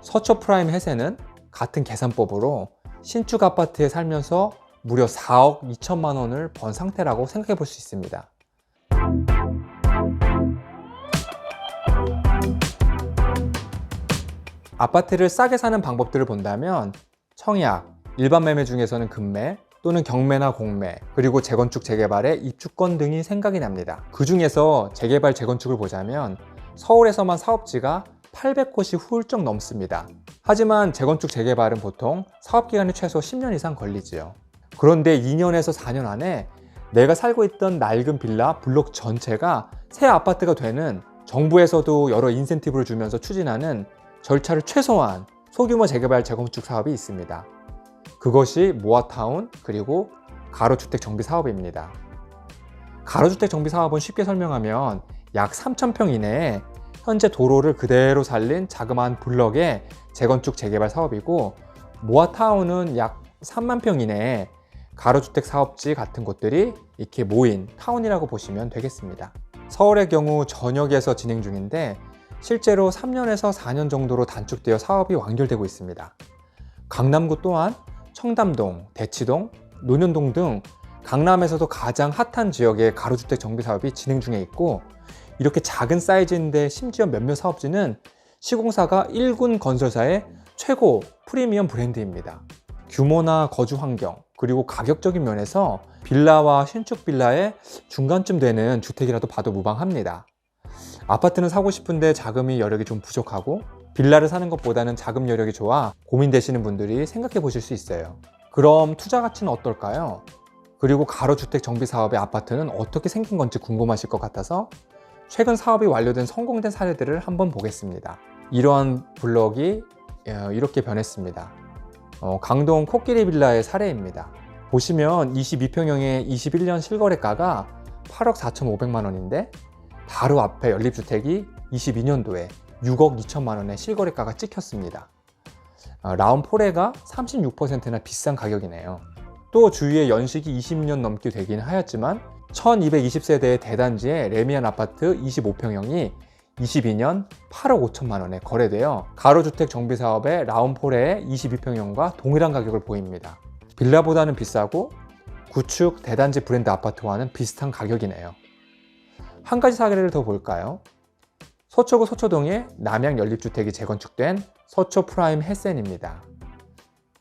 서초 프라임 해세는 같은 계산법으로 신축 아파트에 살면서 무려 4억 2천만 원을 번 상태라고 생각해 볼 수 있습니다. 아파트를 싸게 사는 방법들을 본다면 청약, 일반 매매 중에서는 급매 또는 경매나 공매, 그리고 재건축 재개발의 입주권 등이 생각이 납니다. 그 중에서 재개발 재건축을 보자면 서울에서만 사업지가 800곳이 훌쩍 넘습니다. 하지만 재건축 재개발은 보통 사업기간이 최소 10년 이상 걸리지요. 그런데 2년에서 4년 안에 내가 살고 있던 낡은 빌라 블록 전체가 새 아파트가 되는, 정부에서도 여러 인센티브를 주면서 추진하는 절차를 최소화한 소규모 재개발 재건축 사업이 있습니다. 그것이 모아타운 그리고 가로주택 정비 사업입니다. 가로주택 정비 사업은 쉽게 설명하면 약 3,000평 이내에 현재 도로를 그대로 살린 자그마한 블럭의 재건축 재개발 사업이고, 모아타운은 약 3만 평 이내에 가로주택 사업지 같은 곳들이 이렇게 모인 타운이라고 보시면 되겠습니다. 서울의 경우 전역에서 진행 중인데 실제로 3년에서 4년 정도로 단축되어 사업이 완결되고 있습니다. 강남구 또한 청담동, 대치동, 논현동 등 강남에서도 가장 핫한 지역의 가로주택 정비 사업이 진행 중에 있고, 이렇게 작은 사이즈인데 심지어 몇몇 사업지는 시공사가 1군 건설사의 최고 프리미엄 브랜드입니다. 규모나 거주 환경, 그리고 가격적인 면에서 빌라와 신축 빌라의 중간쯤 되는 주택이라도 봐도 무방합니다. 아파트는 사고 싶은데 자금이 여력이 좀 부족하고 빌라를 사는 것보다는 자금 여력이 좋아 고민되시는 분들이 생각해 보실 수 있어요. 그럼 투자 가치는 어떨까요? 그리고 가로주택 정비 사업의 아파트는 어떻게 생긴 건지 궁금하실 것 같아서 최근 사업이 완료된 성공된 사례들을 한번 보겠습니다. 이러한 블럭이 이렇게 변했습니다. 강동 코끼리 빌라의 사례입니다. 보시면 22평형의 21년 실거래가가 8억 4,500만 원인데 바로 앞에 연립주택이 22년도에 6억 2천만 원의 실거래가가 찍혔습니다. 라운포레가 36%나 비싼 가격이네요. 또 주위에 연식이 20년 넘게 되긴 하였지만 1220세대의 대단지의 레미안 아파트 25평형이 22년 8억 5천만 원에 거래되어 가로주택 정비사업의 라운포레의 22평형과 동일한 가격을 보입니다. 빌라보다는 비싸고 구축 대단지 브랜드 아파트와는 비슷한 가격이네요. 한 가지 사례를 더 볼까요? 서초구 서초동에 남양 연립주택이 재건축된 서초 프라임 햇센입니다.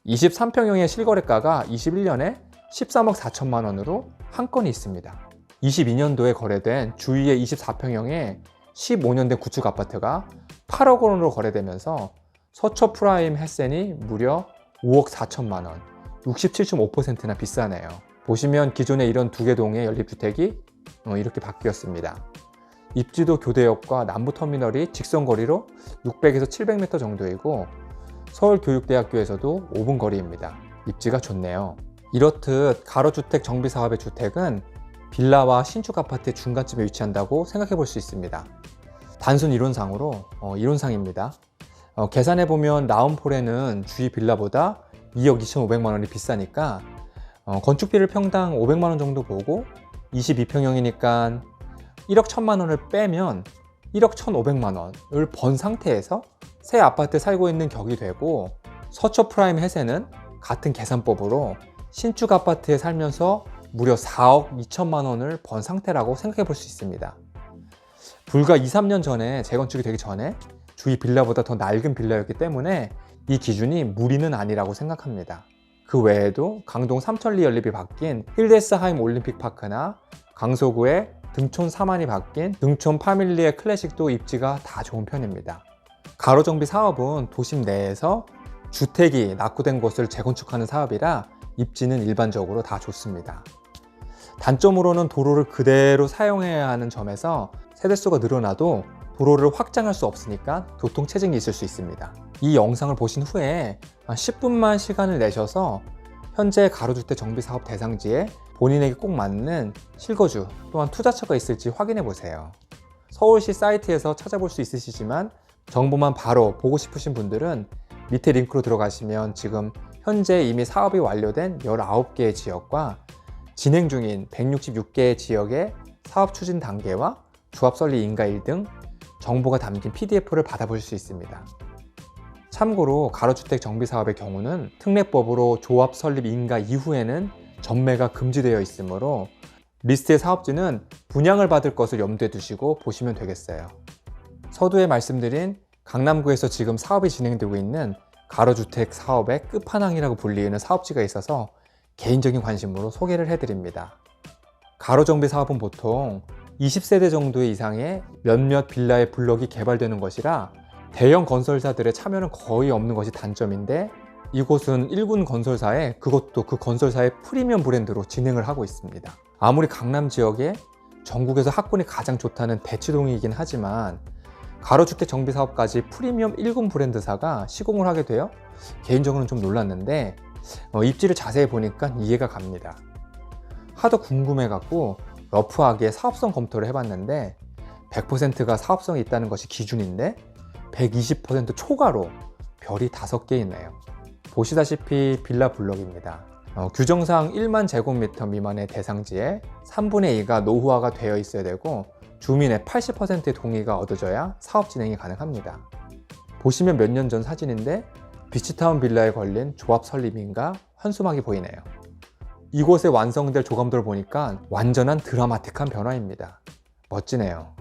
23평형의 실거래가가 21년에 13억 4천만 원으로 한 건이 있습니다. 22년도에 거래된 주위의 24평형의 15년 된 구축 아파트가 8억 원으로 거래되면서 서초 프라임 햇센이 무려 5억 4천만 원, 67.5%나 비싸네요. 보시면 기존에 이런 두 개 동의 연립주택이 이렇게 바뀌었습니다. 입지도 교대역과 남부터미널이 직선거리로 600에서 700m 정도이고 서울교육대학교에서도 5분 거리입니다. 입지가 좋네요. 이렇듯 가로주택 정비사업의 주택은 빌라와 신축 아파트의 중간쯤에 위치한다고 생각해 볼 수 있습니다. 단순 이론상으로, 이론상입니다. 계산해보면 라운포레는 주위 빌라보다 2억 2,500만 원이 비싸니까 건축비를 평당 500만 원 정도 보고 22평형이니까 1억 1천만 원을 빼면 1억 1,500만 원을 번 상태에서 새 아파트에 살고 있는 격이 되고, 서초 프라임 햇센은 같은 계산법으로 신축 아파트에 살면서 무려 4억 2천만 원을 번 상태라고 생각해 볼 수 있습니다. 불과 2, 3년 전에 재건축이 되기 전에 주위 빌라보다 더 낡은 빌라였기 때문에 이 기준이 무리는 아니라고 생각합니다. 그 외에도 강동 삼천리 연립이 바뀐 힐데스하임 올림픽파크나 강서구의 등촌 사만이 바뀐 등촌 파밀리의 클래식도 입지가 다 좋은 편입니다. 가로정비 사업은 도심 내에서 주택이 낙후된 곳을 재건축하는 사업이라 입지는 일반적으로 다 좋습니다. 단점으로는 도로를 그대로 사용해야 하는 점에서 세대수가 늘어나도 도로를 확장할 수 없으니까 교통체증이 있을 수 있습니다. 이 영상을 보신 후에 10분만 시간을 내셔서 현재 가로주택 정비사업 대상지에 본인에게 꼭 맞는 실거주 또한 투자처가 있을지 확인해 보세요. 서울시 사이트에서 찾아볼 수 있으시지만 정보만 바로 보고 싶으신 분들은 밑에 링크로 들어가시면 지금 현재 이미 사업이 완료된 19개의 지역과 진행 중인 166개의 지역의 사업 추진 단계와 조합 설립 인가일 등 정보가 담긴 PDF를 받아볼 수 있습니다. 참고로 가로주택 정비사업의 경우는 특례법으로 조합 설립 인가 이후에는 전매가 금지되어 있으므로 리스트의 사업지는 분양을 받을 것을 염두에 두시고 보시면 되겠어요. 서두에 말씀드린 강남구에서 지금 사업이 진행되고 있는 가로주택 사업의 끝판왕이라고 불리는 사업지가 있어서 개인적인 관심으로 소개를 해드립니다. 가로정비 사업은 보통 20세대 정도 이상의 몇몇 빌라의 블록이 개발되는 것이라 대형 건설사들의 참여는 거의 없는 것이 단점인데, 이곳은 1군 건설사에 그것도 그 건설사의 프리미엄 브랜드로 진행을 하고 있습니다. 아무리 강남 지역에 전국에서 학군이 가장 좋다는 대치동이긴 하지만 가로주택 정비 사업까지 프리미엄 1군 브랜드사가 시공을 하게 되어 개인적으로는 좀 놀랐는데, 입지를 자세히 보니까 이해가 갑니다. 하도 궁금해갖고 러프하게 사업성 검토를 해봤는데 100%가 사업성이 있다는 것이 기준인데 120% 초과로 별이 5개 있네요. 보시다시피 빌라 블록입니다. 규정상 1만 제곱미터 미만의 대상지에 3분의 2가 노후화가 되어 있어야 되고 주민의 80%의 동의가 얻어져야 사업 진행이 가능합니다. 보시면 몇 년 전 사진인데 비치타운 빌라에 걸린 조합 설립인가 현수막이 보이네요. 이곳에 완성될 조감도를 보니까 완전한 드라마틱한 변화입니다. 멋지네요.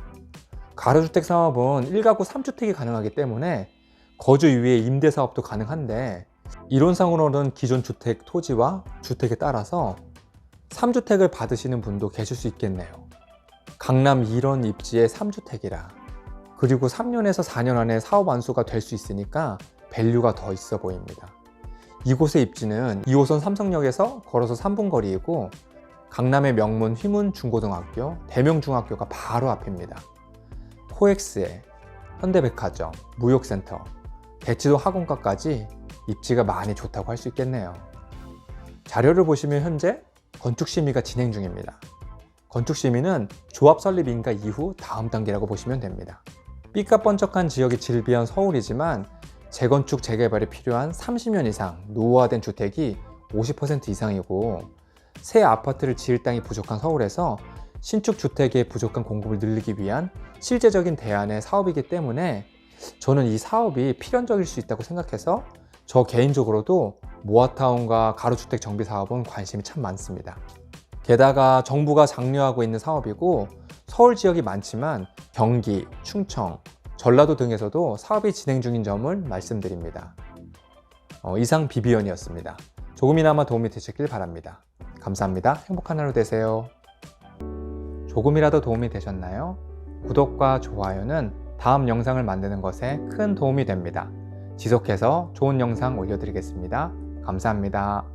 가로주택 사업은 1가구 3주택이 가능하기 때문에 거주 이외의 임대 사업도 가능한데, 이론상으로는 기존 주택 토지와 주택에 따라서 3주택을 받으시는 분도 계실 수 있겠네요. 강남 이런 입지의 3주택이라, 그리고 3년에서 4년 안에 사업 완수가 될 수 있으니까 밸류가 더 있어 보입니다. 이곳의 입지는 2호선 삼성역에서 걸어서 3분 거리이고 강남의 명문 휘문 중고등학교, 대명중학교가 바로 앞입니다. 코엑스에 현대백화점, 무역센터, 대치도 학원가까지 입지가 많이 좋다고 할 수 있겠네요. 자료를 보시면 현재 건축심의가 진행 중입니다. 건축심의는 조합 설립 인가 이후 다음 단계라고 보시면 됩니다. 삐까뻔쩍한 지역이 즐비한 서울이지만 재건축 재개발이 필요한 30년 이상 노후화된 주택이 50% 이상이고, 새 아파트를 지을 땅이 부족한 서울에서 신축 주택의 부족한 공급을 늘리기 위한 실제적인 대안의 사업이기 때문에 저는 이 사업이 필연적일 수 있다고 생각해서 저 개인적으로도 모아타운과 가로주택 정비 사업은 관심이 참 많습니다. 게다가 정부가 장려하고 있는 사업이고 서울 지역이 많지만 경기, 충청, 전라도 등에서도 사업이 진행 중인 점을 말씀드립니다. 이상 비비언이었습니다. 조금이나마 도움이 되셨길 바랍니다. 감사합니다. 행복한 하루 되세요. 조금이라도 도움이 되셨나요? 구독과 좋아요는 다음 영상을 만드는 것에 큰 도움이 됩니다. 지속해서 좋은 영상 올려드리겠습니다. 감사합니다.